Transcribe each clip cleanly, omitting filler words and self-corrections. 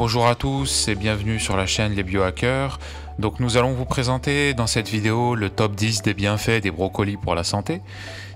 Bonjour à tous et bienvenue sur la chaîne Les Biohackers. Donc nous allons vous présenter dans cette vidéo le top 10 des bienfaits des brocolis pour la santé.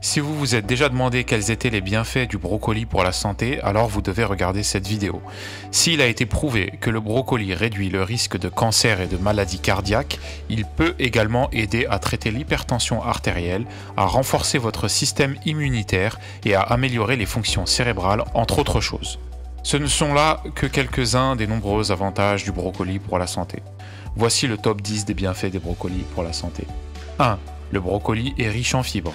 Si vous vous êtes déjà demandé quels étaient les bienfaits du brocoli pour la santé, alors vous devez regarder cette vidéo. S'il a été prouvé que le brocoli réduit le risque de cancer et de maladies cardiaques, il peut également aider à traiter l'hypertension artérielle, à renforcer votre système immunitaire et à améliorer les fonctions cérébrales, entre autres choses. Ce ne sont là que quelques-uns des nombreux avantages du brocoli pour la santé. Voici le top 10 des bienfaits des brocolis pour la santé. 1. Le brocoli est riche en fibres.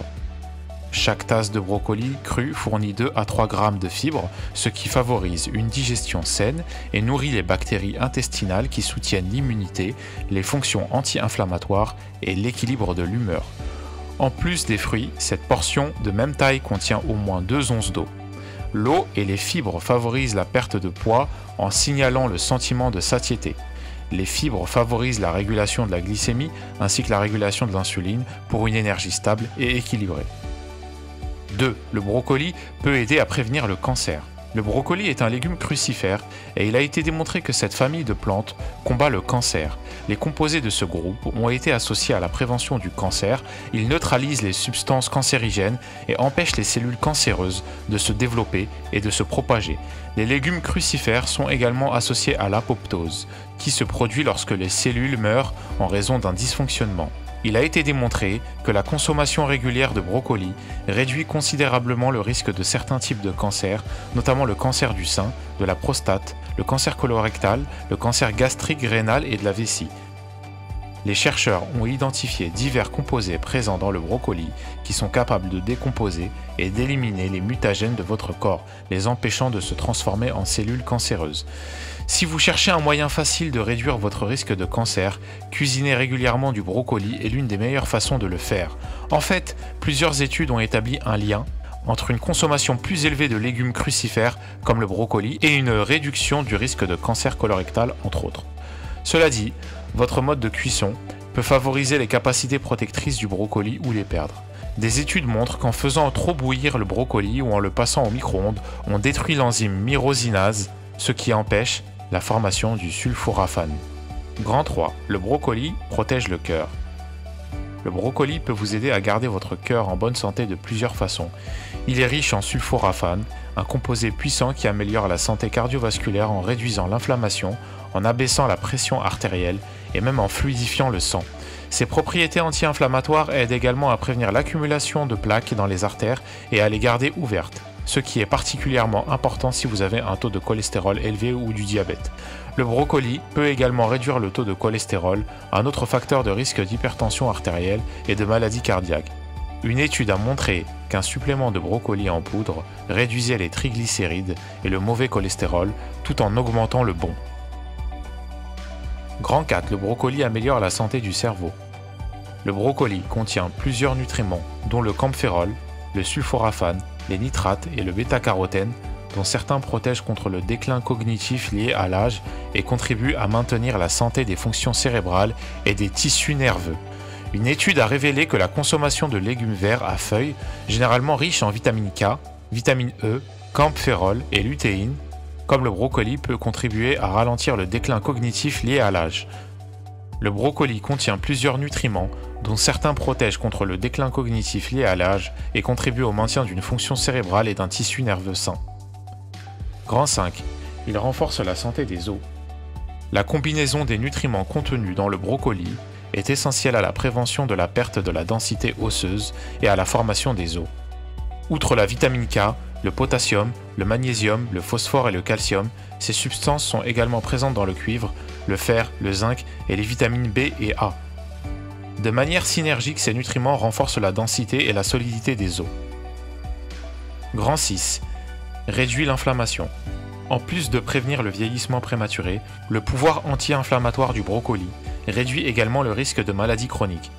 Chaque tasse de brocoli cru fournit 2 à 3 grammes de fibres, ce qui favorise une digestion saine et nourrit les bactéries intestinales qui soutiennent l'immunité, les fonctions anti-inflammatoires et l'équilibre de l'humeur. En plus des fruits, cette portion de même taille contient au moins 2 onces d'eau. L'eau et les fibres favorisent la perte de poids en signalant le sentiment de satiété. Les fibres favorisent la régulation de la glycémie ainsi que la régulation de l'insuline pour une énergie stable et équilibrée. 2. Le brocoli peut aider à prévenir le cancer. Le brocoli est un légume crucifère et il a été démontré que cette famille de plantes combat le cancer. Les composés de ce groupe ont été associés à la prévention du cancer, ils neutralisent les substances cancérigènes et empêchent les cellules cancéreuses de se développer et de se propager. Les légumes crucifères sont également associés à l'apoptose, qui se produit lorsque les cellules meurent en raison d'un dysfonctionnement. Il a été démontré que la consommation régulière de brocoli réduit considérablement le risque de certains types de cancers, notamment le cancer du sein, de la prostate, le cancer colorectal, le cancer gastrique, rénal et de la vessie. Les chercheurs ont identifié divers composés présents dans le brocoli qui sont capables de décomposer et d'éliminer les mutagènes de votre corps, les empêchant de se transformer en cellules cancéreuses. Si vous cherchez un moyen facile de réduire votre risque de cancer, cuisiner régulièrement du brocoli est l'une des meilleures façons de le faire. En fait, plusieurs études ont établi un lien entre une consommation plus élevée de légumes crucifères comme le brocoli et une réduction du risque de cancer colorectal entre autres. Cela dit, votre mode de cuisson peut favoriser les capacités protectrices du brocoli ou les perdre. Des études montrent qu'en faisant trop bouillir le brocoli ou en le passant au micro-ondes, on détruit l'enzyme myrosinase, ce qui empêche la formation du sulforaphane. Grand 3. Le brocoli protège le cœur. Le brocoli peut vous aider à garder votre cœur en bonne santé de plusieurs façons. Il est riche en sulforaphane, un composé puissant qui améliore la santé cardiovasculaire en réduisant l'inflammation, en abaissant la pression artérielle et même en fluidifiant le sang. Ses propriétés anti-inflammatoires aident également à prévenir l'accumulation de plaques dans les artères et à les garder ouvertes, ce qui est particulièrement important si vous avez un taux de cholestérol élevé ou du diabète. Le brocoli peut également réduire le taux de cholestérol, un autre facteur de risque d'hypertension artérielle et de maladie cardiaque. Une étude a montré qu'un supplément de brocoli en poudre réduisait les triglycérides et le mauvais cholestérol tout en augmentant le bon. Grand 4. Le brocoli améliore la santé du cerveau. Le brocoli contient plusieurs nutriments, dont le camphénol, le sulforaphane, les nitrates et le bêta-carotène, dont certains protègent contre le déclin cognitif lié à l'âge et contribuent à maintenir la santé des fonctions cérébrales et des tissus nerveux. Une étude a révélé que la consommation de légumes verts à feuilles, généralement riches en vitamine K, vitamine E, camphénol et lutéine, comme le brocoli, peut contribuer à ralentir le déclin cognitif lié à l'âge. Le brocoli contient plusieurs nutriments, dont certains protègent contre le déclin cognitif lié à l'âge et contribuent au maintien d'une fonction cérébrale et d'un tissu nerveux sain. Grand 5. Il renforce la santé des os. La combinaison des nutriments contenus dans le brocoli est essentielle à la prévention de la perte de la densité osseuse et à la formation des os. Outre la vitamine K, le potassium, le magnésium, le phosphore et le calcium, ces substances sont également présentes dans le cuivre, le fer, le zinc et les vitamines B et A. De manière synergique, ces nutriments renforcent la densité et la solidité des os. Grand 6. Réduit l'inflammation. En plus de prévenir le vieillissement prématuré, le pouvoir anti-inflammatoire du brocoli réduit également le risque de maladies chroniques.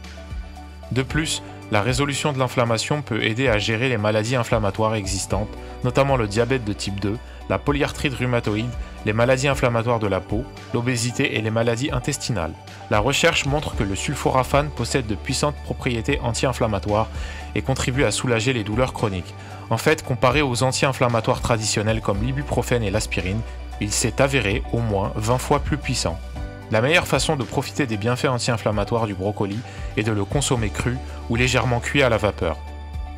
De plus, la résolution de l'inflammation peut aider à gérer les maladies inflammatoires existantes, notamment le diabète de type 2, la polyarthrite rhumatoïde, les maladies inflammatoires de la peau, l'obésité et les maladies intestinales. La recherche montre que le sulforaphane possède de puissantes propriétés anti-inflammatoires et contribue à soulager les douleurs chroniques. En fait, comparé aux anti-inflammatoires traditionnels comme l'ibuprofène et l'aspirine, il s'est avéré au moins 20 fois plus puissant. La meilleure façon de profiter des bienfaits anti-inflammatoires du brocoli est de le consommer cru ou légèrement cuit à la vapeur.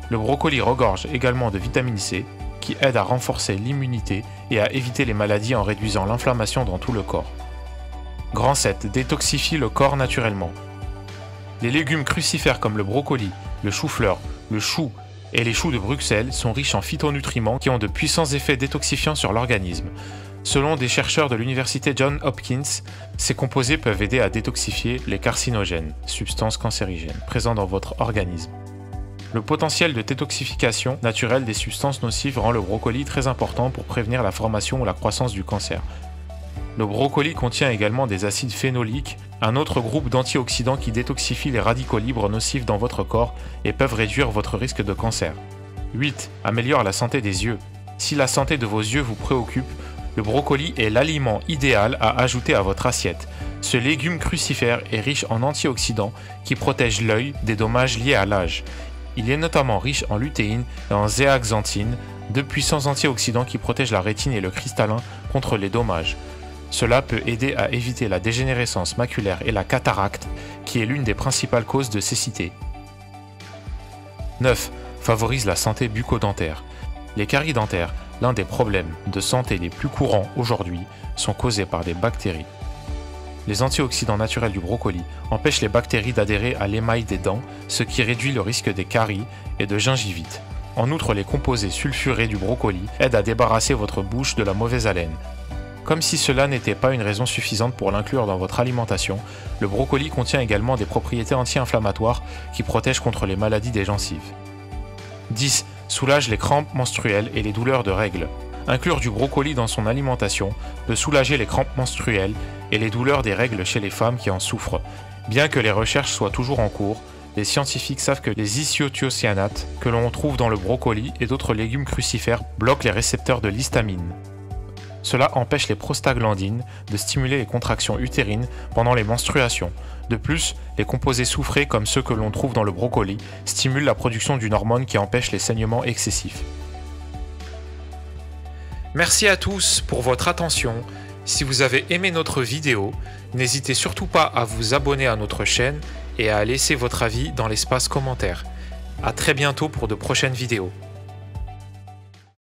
Le brocoli regorge également de vitamine C, qui aide à renforcer l'immunité et à éviter les maladies en réduisant l'inflammation dans tout le corps. Grand 7 détoxifie le corps naturellement. Les légumes crucifères comme le brocoli, le chou-fleur, le chou et les choux de Bruxelles sont riches en phytonutriments qui ont de puissants effets détoxifiants sur l'organisme. Selon des chercheurs de l'université Johns Hopkins, ces composés peuvent aider à détoxifier les carcinogènes, substances cancérigènes, présents dans votre organisme. Le potentiel de détoxification naturelle des substances nocives rend le brocoli très important pour prévenir la formation ou la croissance du cancer. Le brocoli contient également des acides phénoliques, un autre groupe d'antioxydants qui détoxifient les radicaux libres nocifs dans votre corps et peuvent réduire votre risque de cancer. 8. Améliore la santé des yeux. Si la santé de vos yeux vous préoccupe, le brocoli est l'aliment idéal à ajouter à votre assiette. Ce légume crucifère est riche en antioxydants qui protègent l'œil des dommages liés à l'âge. Il est notamment riche en lutéine et en zéaxanthine, deux puissants antioxydants qui protègent la rétine et le cristallin contre les dommages. Cela peut aider à éviter la dégénérescence maculaire et la cataracte, qui est l'une des principales causes de cécité. 9. Favorise la santé bucco-dentaire. Les caries dentaires, l'un des problèmes de santé les plus courants aujourd'hui, sont causés par des bactéries. Les antioxydants naturels du brocoli empêchent les bactéries d'adhérer à l'émail des dents, ce qui réduit le risque des caries et de gingivite. En outre, les composés sulfurés du brocoli aident à débarrasser votre bouche de la mauvaise haleine. Comme si cela n'était pas une raison suffisante pour l'inclure dans votre alimentation, le brocoli contient également des propriétés anti-inflammatoires qui protègent contre les maladies des gencives. 10. Soulage les crampes menstruelles et les douleurs de règles. Inclure du brocoli dans son alimentation peut soulager les crampes menstruelles et les douleurs des règles chez les femmes qui en souffrent. Bien que les recherches soient toujours en cours, les scientifiques savent que les isothiocyanates que l'on trouve dans le brocoli et d'autres légumes crucifères bloquent les récepteurs de l'histamine. Cela empêche les prostaglandines de stimuler les contractions utérines pendant les menstruations. De plus, les composés soufrés comme ceux que l'on trouve dans le brocoli stimulent la production d'une hormone qui empêche les saignements excessifs. Merci à tous pour votre attention. Si vous avez aimé notre vidéo, n'hésitez surtout pas à vous abonner à notre chaîne et à laisser votre avis dans l'espace commentaire. À très bientôt pour de prochaines vidéos.